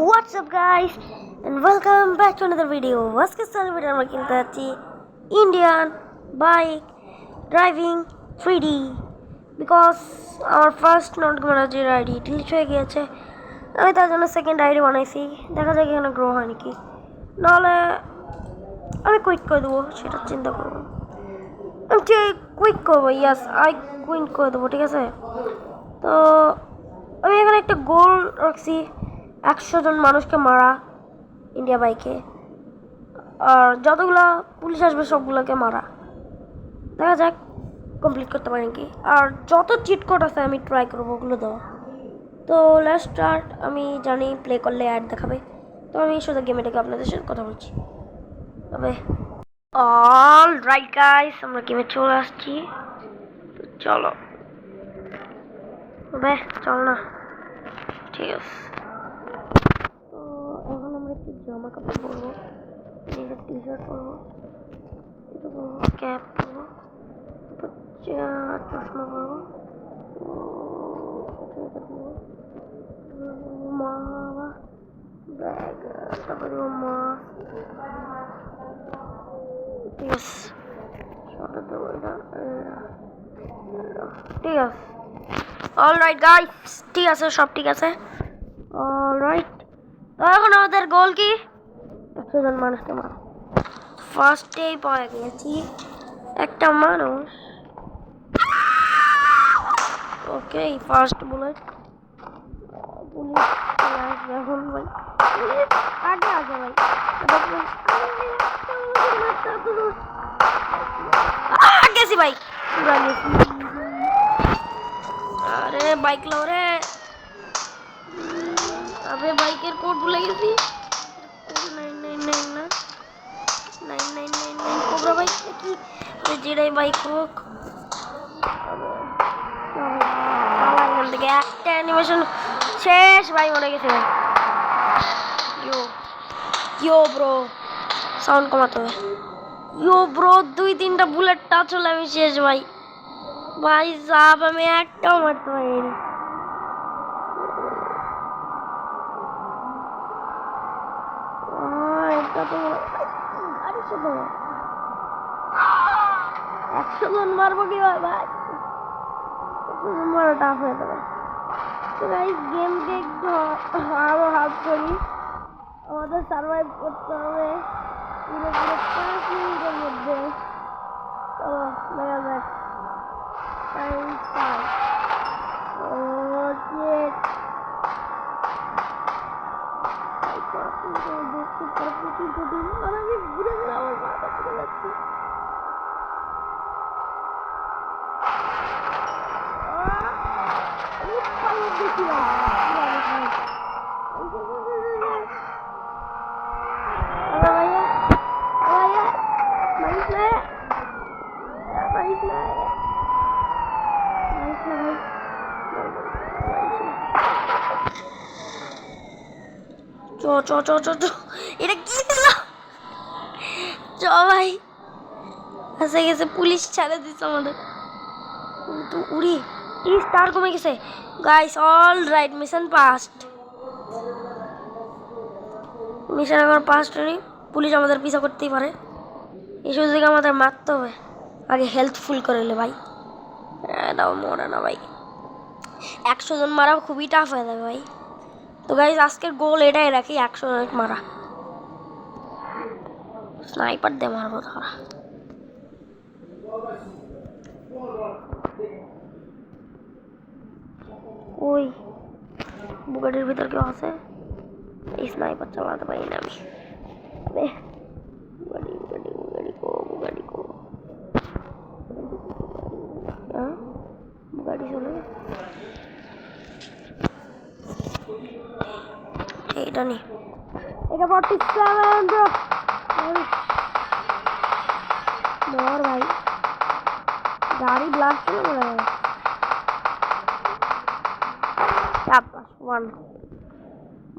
What's up guys and welcome back to another video. আজকে সার্ভারে আমরা কিনতে যাচ্ছি Indian bike driving 3D because আমার first not manager ID delete হয়ে গিয়েছে। আমি তার জন্য সেকেন্ড আইডি বানাইছি, দেখা যাক এখানে গ্রো হয় নাকি, নাহলে আমি কুইট করে দেবো, সেটা চিন্তা করবো। আমি ঠিক কুইট করবো, ইয়াস আই কুইট করে দেবো, ঠিক আছে। তো আমি এখানে একটা গোল রাখছি, 100 জন মানুষকে মারা ইন্ডিয়া বাইকে, আর যতগুলা পুলিশ আসবে সবগুলোকে মারা। দেখা যাক কমপ্লিট করতে পারি নাকি, আর যত চিট কোড আছে আমি ট্রাই করবো ওগুলো দেওয়া। তো লেটস স্টার্ট। আমি জানি প্লে করলে অ্যাড দেখাবে, তো আমি সোজা গেমে ডেকে আপনাদের সাথে কথা বলছি। তবে অল রাইট গাইস, আমরা গেমে চলে আসছি, চলো বে চল না, ঠিক আছে। তো এখন আমরা একটু জামা কাপড় পরবো, নিজের টি শার্ট পরবো, এটা পরবো, ক্যাপ পরবো, চশমা পরবো, মা ব্যাগ, তারপরে মা, ঠিক আছে, শর্টে দেবো এটা, ঠিক আছে। অলরাইট গাইস, ঠিক আছে, সব ঠিক আছে। অলরাইট, তো এখন আমাদের গোল কি? 100 জন মানুষকে মারা। ফার্স্টেই পাওয়া গেছি একটা মানুষ। ওকে, ফার্স্ট বুলেট। পুলিশ আসবে এখন ভাই, আগে আসবে ভাই, গেছি ভাই, পুরা গেছি। আরে বাইক লাও রে, আবে বাইকের কোড ভুলে গেছি, 999 কোবরা বাইক কি যেটাই বাইক হোক। এখান থেকে একটা অ্যানিমেশন শেষ ভাই, মরে গেছে ভাই। ইয়ো ব্রো, সাউন্ড কমাতে হবে। ইয়ো ব্রো, 2-3টা বুলেট টাচ হলে আমি শেষ ভাই। ভাই সাহেব আমি একটাও মারতে পারিনি। এটা তো গাড়ি ছোট, 100 জন মারবো কি ভাই, 100 জন মারা টাফ হয়ে যাবে। তো গাইস গেমকে একটু আরো হার্ড করি, আমাদের সার্ভাইভ করতে হবে পুরো 5 মিনিটের মধ্যে। চলো দেখা যাক। Time start. আমি ঘুরে ঘুরে আমার মাথা ঘুরে যাচ্ছি। এটা কি দিল? চ ভাই, এসে গেছে, পুলিশ ছেড়ে দিচ্ছে আমাদের। তো উড়ি, স্টার কমে গেছে guys. All right, mission past. Mission এখন পাস্ট হয়নি, পুলিশ আমাদের পিছা করতেই পারে। এই সুযোগে আমাদের মারতে হবে, আগে হেলথ ফুল করে নিলে ভাই। দাও মরে না ভাই, 100 জন মারা খুবই টাফ হয়ে যাবে ভাই। তো গাইস আজকের গোল এটাই রাখি, 100 জন মারা। স্নাইপার দিয়ে মারবো তারা। ওই বুগাটির ভিতর কেউ আছে, এই স্নাইপার চালাতে পারি না আমি। বুগাটি চলে, এটা নি, এটা 47 ব্রো। মর ভাই, গাড়ি ব্লাস্ট হয়ে মরে যাবে।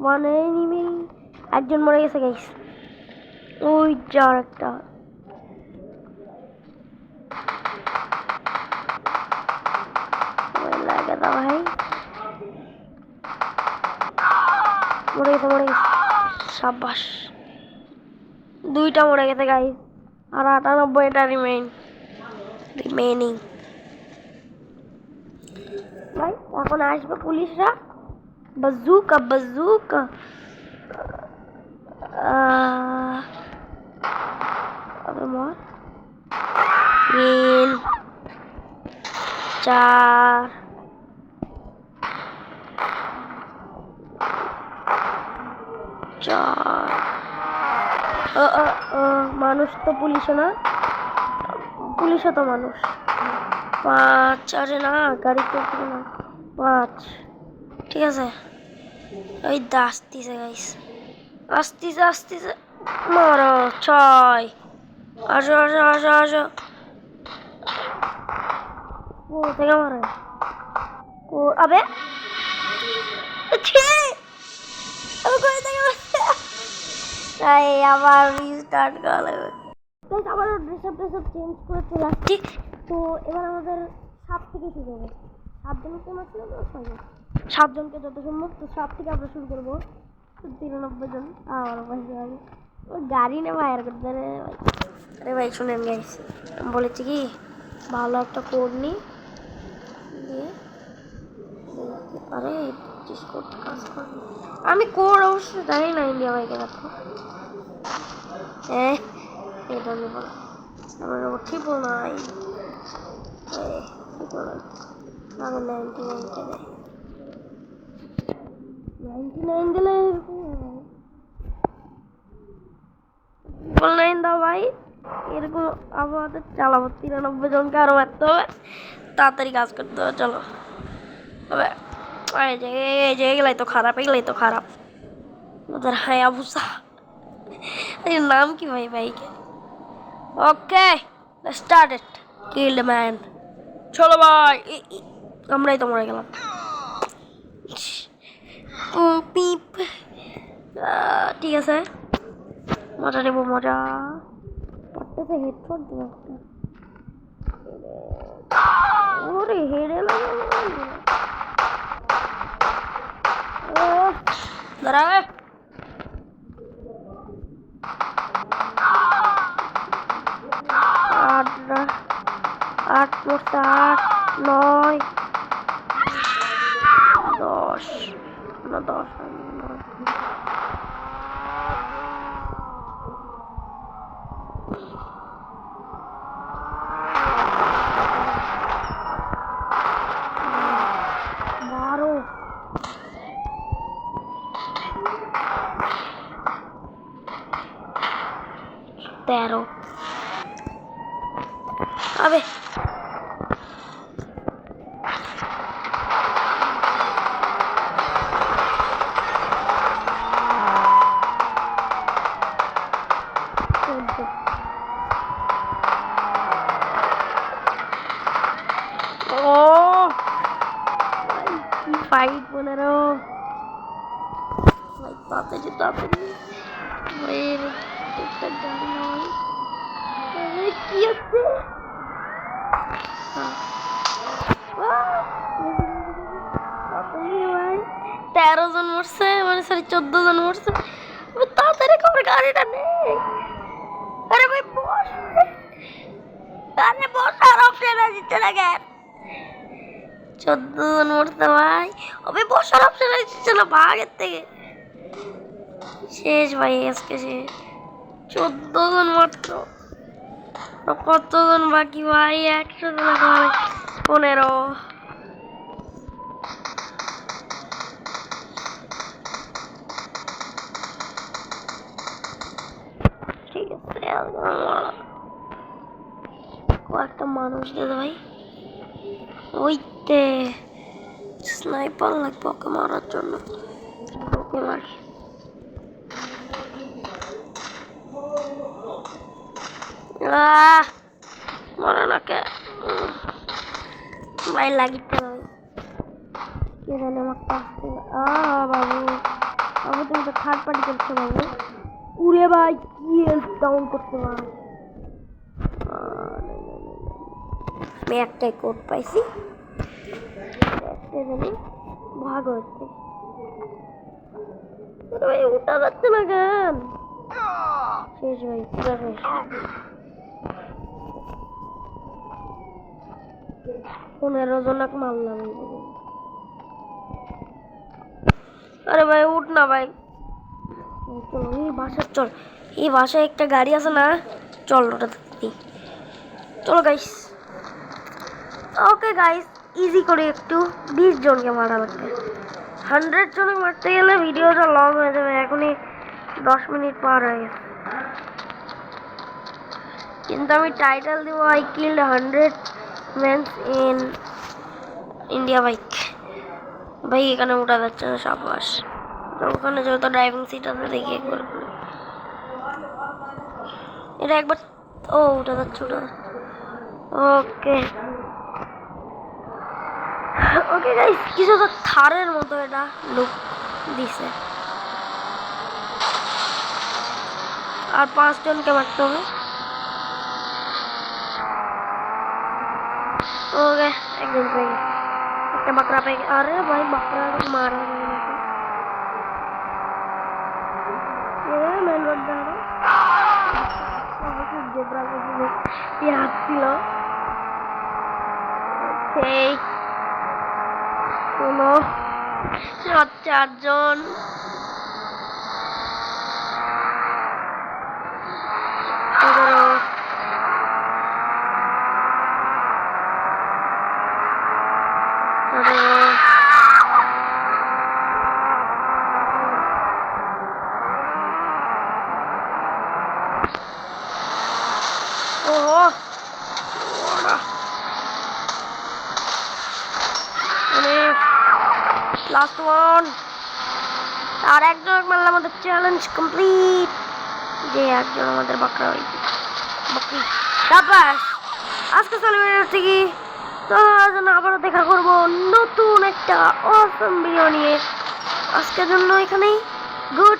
ওয়ান এনিমি, একজন মরে গেছে গাইস। ওই যার একটা লাগে দা ভাই। মরে গেছে সাব্বাস দুইটা মরে গেছে গাইস আর 98টা রিমেইনিং ভাই এখন আসবে পুলিশরা বাজুকা আরে মর 3 4 মানুষ তো পুলিশও না পুলিশও তো মানুষ 5 আরে না গাড়ি তো না 5 ঠিক আছে ওই আসতেছে গাইস আসতেছে মারো 6 আসো ও থেকে মারে ও আবে তাই আবার রিস্টার্ট করা লাগবে গাইস আবার ড্রেস আপ চেঞ্জ করে চলে আসছি তো এবার আমাদের 7 থেকে শুরু হবে 7 জনের টিম আছে না 7 জনকে যত সম্ভব তো 7 থেকে আমরা শুরু করবো 93 জন আর ওর গাড়ি না ফায়ার করতে আরে ভাই শুনেন গাইস আমি বলেছি কি ভালো একটা কোড নি দিয়ে আরে ডিসকর্ড কাজ করে আমি কোড অবশ্য জানি না ইন্ডিয়া ভাইকে দেখো এটা নিব আমার ঠিক নাই আমি 99 দিলে 9 দাও ভাই এরকম আমাদের চালাবো 93 জনকে আরো মারতে হবে তাড়াতাড়ি কাজ করতে হবে চলো তবে এগুলাই তো খারাপ ওদের হায়াবুসা এর নাম কি ভাই ভাইকে okay start it killed man চলো ভাই আমরাই তো মরে গেলাম পিপ ঠিক আছে মজা নেবো মজা পড়তেছে হেডফোন দিব ওরে হেডে দাঁড়াবে আট 9 10 না 10 13 আবে ফাইট 15 ভাই তাড়াতাড়ি এর একটা গাড়ি নয় কি আছে ভাই 13 জন মরছে মানে 14 জন মরছে তাড়াতাড়ি খবর গাড়িটা নেই আরে ভাই বসার অপশন আসছে না কেন 14 জন মরছে ভাই বসার অপশন আসছে না ভাগের থেকে শেষ ভাই আজকে শেষ 14 জন মাত্র কতজন বাকি ভাই 100 জন 15 ঠিক আছে কয়েকটা মানুষ দে ভাই ওইতে স্নাইপার লাগবে ওকে মারার জন্য ওকে মারি মরে না কে ভাই লাগিতে ভাই কে জানে আমার কাছে বাবু তুমি তো থার্ড পার্টি করছো বাবু উড়ে ভাই কি ডাউন করতে ভাই আমি একটাই কোড পাইছি একটা জানি ভাগ হচ্ছে আরে ভাই ওটা যাচ্ছে না কেন? শেষ ভাই, পুরো শেষ। পনেরো জনক মারলাম। আরে ভাই উঠ না ভাই, চল এই বাসায় চল। এই বাসায় একটা গাড়ি আছে না, চল ওটা দেখি। চলো গাইস। ওকে গাইস, ইজি করে একটু 20 জনকে মারা লাগবে। 100 জনকে মারতে গেলে ভিডিওটা লং হয়ে যাবে। এখনই 10 মিনিট পার হয়ে গেছে, কিন্তু আমি টাইটেল দিব I killed 100 men's in India bike. ভাই এখানে উঠা যাচ্ছে না, সাবাস। তো ওখানে যেহেতু ড্রাইভিং সিট আছে, দেখি একবার এটা একবার। ও উঠা যাচ্ছে, উঠা। ওকে ওকে গাইস, কিছু তো থারের মতো এটা লুক দিছে। আর 5 জনকে মারতে হবে। ওকে একদম পেয়ে গেছে, একটা বাকরা পেয়ে গেছে। আরে ভাই বাকরা মারা যায় নাকি? মেন রোড দাঁড়া জেব্রা হাসছিল। সেই শোনো, 4 জন। ওহো লাস্ট ওয়ান। আর একজন মারলে আমাদের চ্যালেঞ্জ কমপ্লিট। যে একজন আমাদের বাকরা হয়েছে, বাকরি। তারপর আজকে সেলিব্রেট থেকে তো আবারও দেখা করবো নতুন একটা অসম ভিডিও নিয়ে। আজকের জন্য এখানেই গুড